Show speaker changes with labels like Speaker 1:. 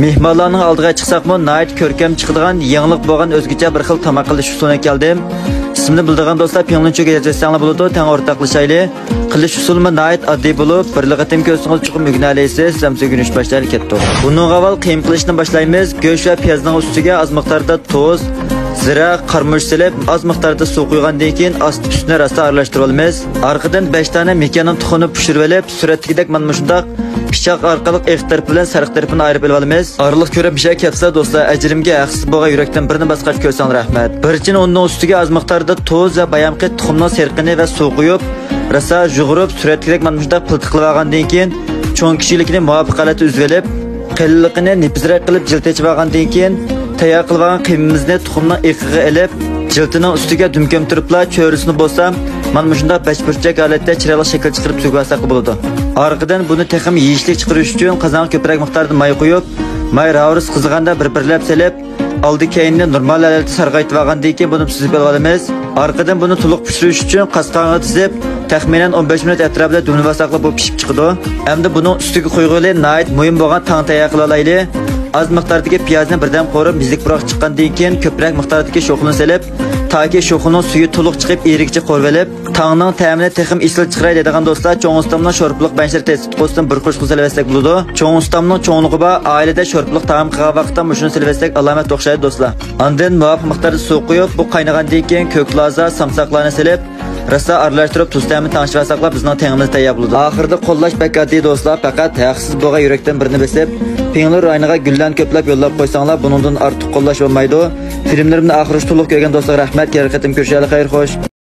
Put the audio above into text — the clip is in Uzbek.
Speaker 1: Mehmonlarning oldiga chiqsaqmi, nayt ko'rkam chiqadigan, yangilik bo'lgan o'zgacha bir xil tamoq qilish usuliga keldim. Ismini bildigan do'stlar, Pinglincho'ga yozsanglar bo'ladi, tang o'rtoqlashayli. Qilish usulimi nayt oddiy bo'lib, bir liqatim ko'rsangiz chuqur o'rganasiz, samsa gunish boshlaylik ketdi. Bundan avval qiyim qilishni boshlaymiz. Go'sht va piyozning ustiga oz miqdorda tuz, zira, qarmush silib, oz miqdorda suv quygandan keyin asti-ustini rosa aralashtirib olamiz. Orqadan 5 dona mekanning tuxuni pishirib olib, suratdagidek mana shunday pichoq orqali iq taraf bilan sariq tarafini ayirib olamiz. Orliq ko'rib bir şey ketsa do'stlar, ajrimga haqsiz bo'lgan yurakdan birini basqach ko'rsanglar rahmat. Birinchi o'nning ustiga oz miqdorda tuz va bayamqi tuxumning serqini va suv quyib, rosa yug'urib, suratdagidek mana shunday piltiq qilib olgandan keyin cho'ng kishilikni muvofiq holatda uzib olib, qilliqini nipizroq qilib jiltechib olgandan keyin tayyor qilib olgan qiymimizni tuxumning iqiga ilib, jiltining ustiga dumkam turibla cho'risini bo'lsam, mana shunday bachburchak holatda chiroyli shakl chiqarib sug'asak bo'ladi. Orqadan buni texim yeyishlik chiqarish uchun qozonga ko'proq miqdorda may qo'yib, may ravris qizganda bir-birlab silib, oldi keyinni normal holatda sarg'aytib olgandan keyin buni suzib olamiz. Orqadan buni to'liq pishirish uchun qasqonga tizib, taxminan 15 minut atrofida dumlabasaqlab bu pishib chiqadi. Endi buni ustiga qo'yg'ili nayt muhim bo'lgan tang tayyor qila olaylik. Az miqdordagi piyozni birdan qo'rib, bizlik biroq chiqqandan keyin ko'proq miqdordagi sho'xini silib, toki sho'xining suvi to'liq chiqib, erikcha qo'rib olib, tangning ta'mini texim esil chiqaray degan do'stlar, cho'ng ustamning sho'rpliq banshir testi qo'stin bir qo'sh qilsak bo'ladi. Cho'ng ustamning cho'nligi bor, oilada sho'rpliq taom qilgan vaqtda mushuni silvasak alomat o'xshaydi do'stlar. Ondan muvofiq miqdorda suv quyib, bu qaynagandan keyin ko'klaza, samsaqlarni silib, rosa aralashtirib tuz ta'mini tanishtirsak bizning tengimiz tayyor bo'ladi. Oxirida qo'llash pakati do'stlar, faqat haqsiz bo'lgan yurakdan birini besib, Pingli rayoniga gullarni ko'plab yo'llab qo'ysanglar, buningdan ortiq qo'llash bo'lmaydi. Filmlarimni oxirigacha to'liq ko'rgan do'stlar, rahmat. Kelgan qatim ko'rishaylik, xayr xo'sh.